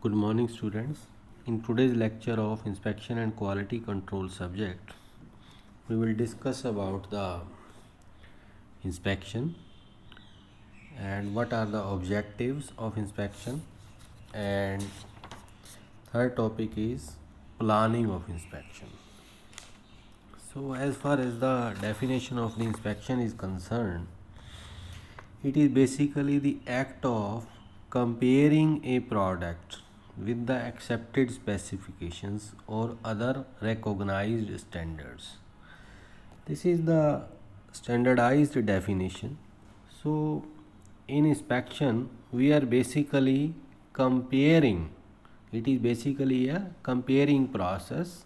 Good morning, students. In today's lecture of inspection and quality control subject, we will discuss about the inspection and what are the objectives of inspection, and third topic is planning of inspection. So as far as the definition of the inspection is concerned, it is basically the act of comparing a product with the accepted specifications or other recognized standards. This is the standardized definition. So, in inspection, we are basically comparing, it is basically a comparing process,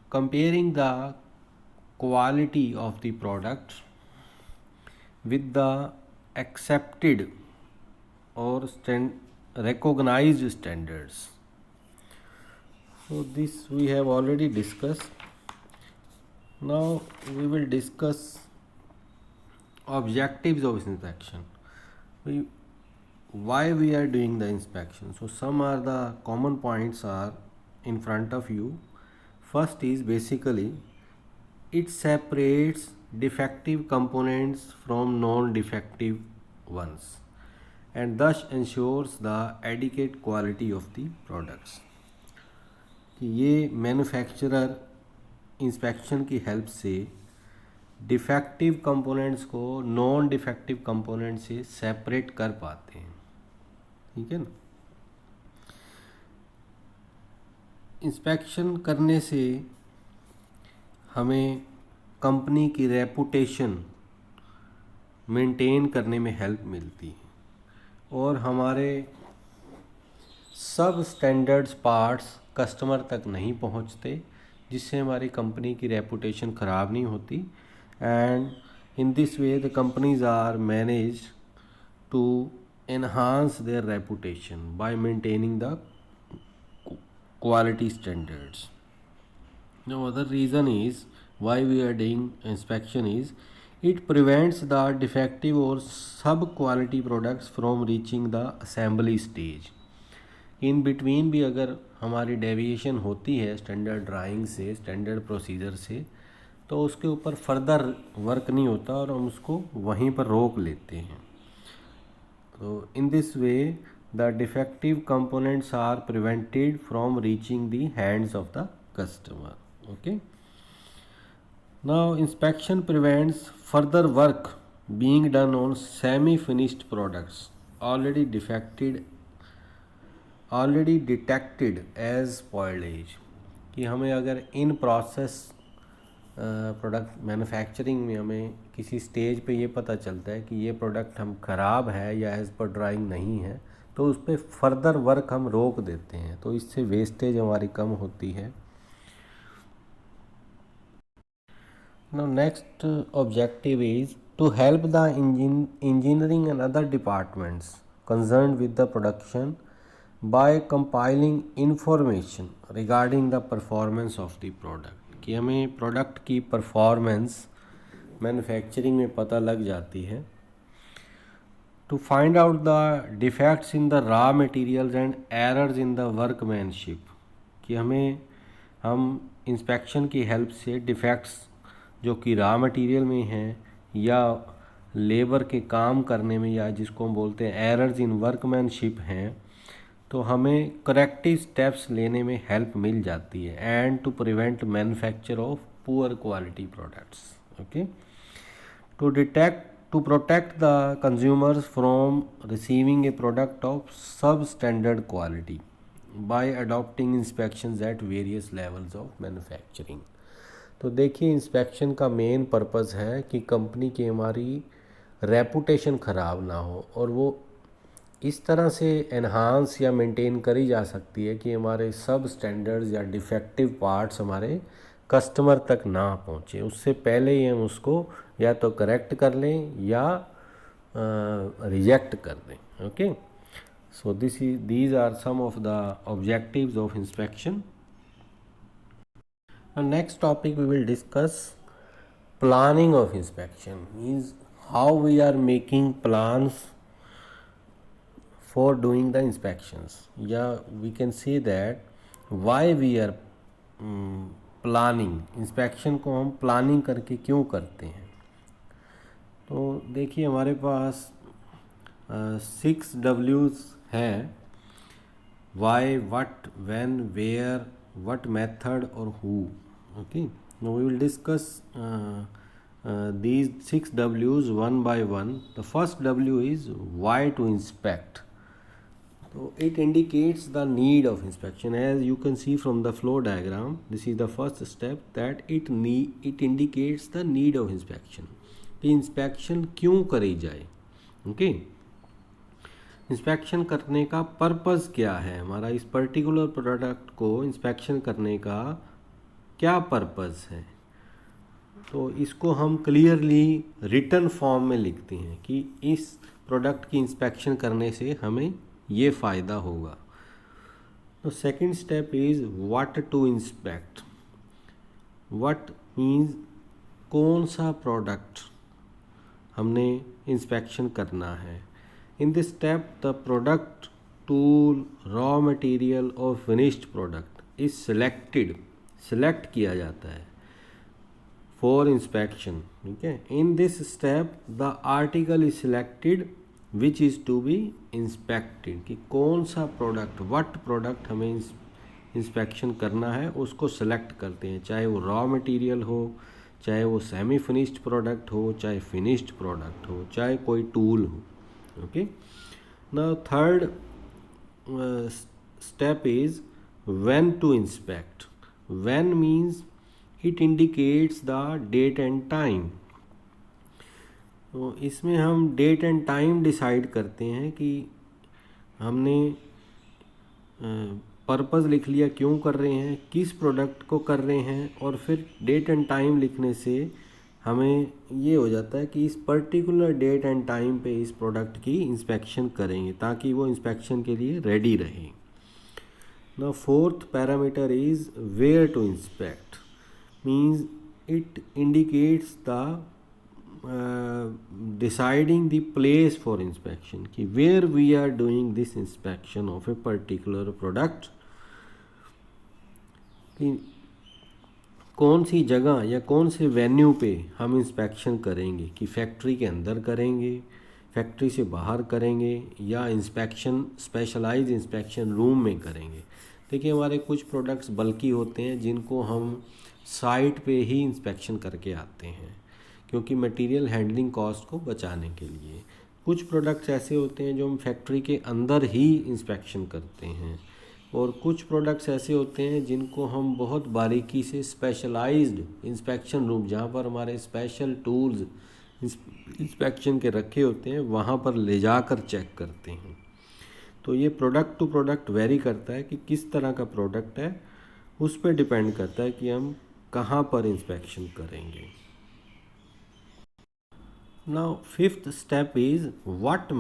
comparing the quality of the product with the accepted or recognized standards. So this we have already discussed. Now we will discuss objectives of inspection. Why we are doing the inspection? So some are the common points are in front of you. First is basically it separates defective components from non-defective ones and thus ensures the adequate quality of the products. कि ये manufacturer inspection की help से defective components को non defective component से separate कर पाते हैं. ठीक है ना. इंस्पेक्शन करने से हमें कंपनी की रेपुटेशन मेंटेन करने में हेल्प मिलती है और हमारे सब स्टैंडर्ड्स पार्ट्स कस्टमर तक नहीं पहुंचते, जिससे हमारी कंपनी की रेपुटेशन ख़राब नहीं होती. And in this way the companies are manage to enhance their reputation by maintaining the quality standards. Now other reason is why we are doing inspection is it prevents the defective or sub quality products from reaching the assembly stage. In between भी अगर हमारी deviation होती है standard drawing से, standard procedure से, तो उसके ऊपर फर्दर वर्क नहीं होता और हम उसको वहीं पर रोक लेते हैं. तो इन this way the defective components are prevented from reaching the hands of the customer. Okay. Now inspection prevents further work being done on semi-finished products already detected as spoilage. कि हमें अगर इन प्रोसेस प्रोडक्ट मैन्युफैक्चरिंग में हमें किसी stage पे ये पता चलता है कि ये प्रोडक्ट हम ख़राब है या एज़ पर ड्राइंग नहीं है, तो उस पर फर्दर वर्क हम रोक देते हैं, तो इससे वेस्टेज हमारी कम होती है. Now next objective is to help the engineering and other departments concern with the production by compiling information regarding the performance of the product. कि हमें प्रोडक्ट की परफॉर्मेंस मैन्युफैक्चरिंग में पता लग जाती है. To find out the defects in the raw materials and errors in the workmanship. कि हम इंस्पेक्शन की हेल्प से डिफेक्ट्स जो कि रॉ मटेरियल में हैं या लेबर के काम करने में या जिसको हम बोलते हैं एरर्स इन वर्कमैनशिप हैं, तो हमें करेक्टिव स्टेप्स लेने में हेल्प मिल जाती है. And to prevent manufacture of poor quality products. Okay. To protect the consumers from receiving a product of substandard quality by adopting inspections at various levels of manufacturing. तो देखिए inspection का main purpose है कि company की हमारी reputation ख़राब ना हो, और वो इस तरह से एनहांस या मेंटेन करी जा सकती है कि हमारे सब स्टैंडर्ड्स या डिफेक्टिव पार्ट्स हमारे कस्टमर तक ना पहुँचे. उससे पहले ही हम उसको या तो करेक्ट कर लें या रिजेक्ट कर दें. Okay. So these are some of the objectives of inspection. Next topic we will discuss planning of inspection. Means how we are making plans for doing the inspections, या we can say that why we are planning, inspection को हम planning करके क्यों करते हैं। तो देखिए हमारे पास 6 W's हैं, why, what, when, where, what method और who. Okay, now we will discuss these 6 W's one by one. The first W is why to inspect. So it indicates the need of inspection. As you can see from the flow diagram, this is the first step, that it indicates the need of inspection. कि inspection क्यों करी जाए। Okay, inspection करने का purpose क्या है, हमारा इस पर्टिकुलर प्रोडक्ट को इंस्पेक्शन करने का क्या पर्पस है। तो इसको हम क्लियरली रिटन फॉर्म में लिखते हैं कि इस प्रोडक्ट की इंस्पेक्शन करने से हमें ये फ़ायदा होगा। तो second step is what to inspect. What means कौन सा प्रोडक्ट हमने इंस्पेक्शन करना है। In this step the product, tool, raw material और फिनिश्ड प्रोडक्ट इज सेलेक्ट किया जाता है फॉर इंस्पेक्शन। ठीक है, in this step the article is selected which is to be inspected, कि कौन सा प्रोडक्ट, व्हाट प्रोडक्ट हमें इंस्पेक्शन करना है उसको सेलेक्ट करते हैं, चाहे वो रॉ मटेरियल हो, चाहे वो सेमी फिनिश्ड प्रोडक्ट हो, चाहे फिनिश्ड प्रोडक्ट हो, चाहे कोई टूल हो। Okay, now third step is when to inspect. When means it indicates the date and time. तो इसमें हम डेट एंड टाइम डिसाइड करते हैं कि हमने पर्पस लिख लिया, क्यों कर रहे हैं, किस प्रोडक्ट को कर रहे हैं, और फिर डेट एंड टाइम लिखने से हमें ये हो जाता है कि इस पर्टिकुलर डेट एंड टाइम पे इस प्रोडक्ट की इंस्पेक्शन करेंगे ताकि वो इंस्पेक्शन के लिए रेडी रहे। Now fourth parameter is where to inspect. Means it indicates the deciding the place for inspection, कि where we are doing this inspection of a particular product, कि कौन सी जगह या कौन से वेन्यू पे हम इंस्पेक्शन करेंगे, कि फैक्ट्री के अंदर करेंगे, फैक्ट्री से बाहर करेंगे, या इंस्पेक्शन स्पेशलाइज इंस्पेक्शन रूम में करेंगे। देखिए हमारे कुछ प्रोडक्ट्स बल्कि होते हैं जिनको हम साइट पे ही इंस्पेक्शन करके आते हैं क्योंकि मटेरियल हैंडलिंग कॉस्ट को बचाने के लिए। कुछ प्रोडक्ट्स ऐसे होते हैं जो हम फैक्ट्री के अंदर ही इंस्पेक्शन करते हैं, और कुछ प्रोडक्ट्स ऐसे होते हैं जिनको हम बहुत बारीकी से स्पेशलाइज्ड इंस्पेक्शन रूम, जहाँ पर हमारे स्पेशल टूल्स इंस्पेक्शन के रखे होते हैं, वहाँ पर ले जाकर चेक करते हैं। तो ये प्रोडक्ट टू प्रोडक्ट वेरी करता है कि किस तरह का प्रोडक्ट है, उस पर डिपेंड करता है कि हम कहाँ पर इंस्पेक्शन करेंगे। Now fifth step is what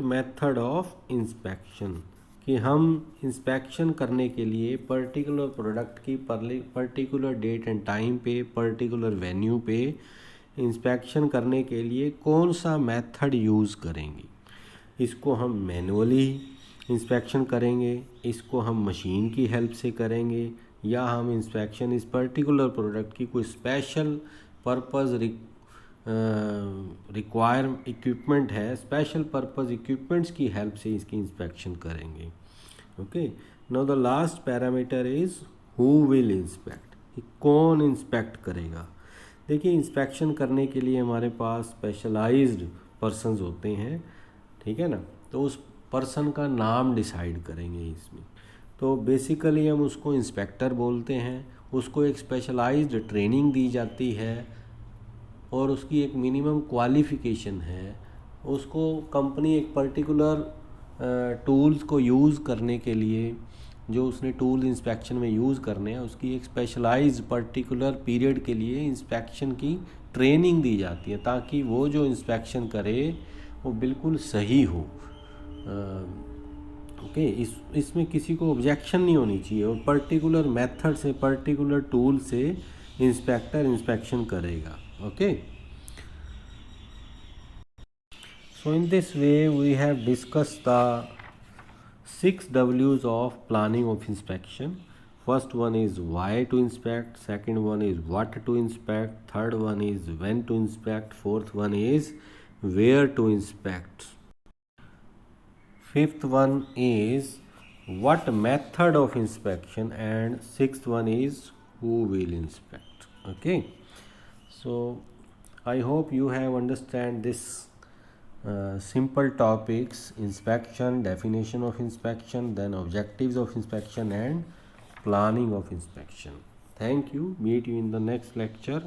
method of inspection, कि हम इंस्पेक्शन करने के लिए पर्टिकुलर प्रोडक्ट की पर्टिकुलर डेट एंड टाइम पे, पर्टिकुलर वेन्यू पे इंस्पेक्शन करने के लिए कौन सा मेथड यूज़ करेंगे। इसको हम मैनुअली इंस्पेक्शन करेंगे, इसको हम मशीन की हेल्प से करेंगे, या हम इंस्पेक्शन इस पर्टिकुलर प्रोडक्ट की कोई स्पेशल पर्पज़ रिक्वायर इक्विपमेंट है, स्पेशल पर्पज़ इक्विपमेंट्स की हेल्प से इसकी इंस्पेक्शन करेंगे। Okay, now the last parameter is who will inspect, कौन इंस्पेक्ट करेगा। देखिए इंस्पेक्शन करने के लिए हमारे पास स्पेशलाइज्ड पर्सन्स होते हैं, ठीक है ना, तो उस पर्सन का नाम डिसाइड करेंगे इसमें। तो बेसिकली हम उसको इंस्पेक्टर बोलते हैं, उसको एक स्पेशलाइज्ड ट्रेनिंग दी जाती है और उसकी एक मिनिमम क्वालिफ़िकेशन है। उसको कंपनी एक पर्टिकुलर टूल्स को यूज़ करने के लिए, जो उसने टूल इंस्पेक्शन में यूज़ करने हैं, उसकी एक स्पेशलाइज्ड पर्टिकुलर पीरियड के लिए इंस्पेक्शन की ट्रेनिंग दी जाती है ताकि वो जो इंस्पेक्शन करे वो बिल्कुल सही हो। ओके, इसमें किसी को ऑब्जेक्शन नहीं होनी चाहिए, और पर्टिकुलर मेथड से, पर्टिकुलर टूल से इंस्पेक्टर इंस्पेक्शन करेगा। Okay, So in this way we have discussed the 6 W's of planning of inspection. First one is why to inspect, second one is what to inspect, third one is when to inspect, fourth one is where to inspect, fifth one is what method of inspection, and sixth one is who will inspect. Okay, so I hope you have understand this simple topics: inspection, definition of inspection, then objectives of inspection and planning of inspection. Thank you. Meet you in the next lecture.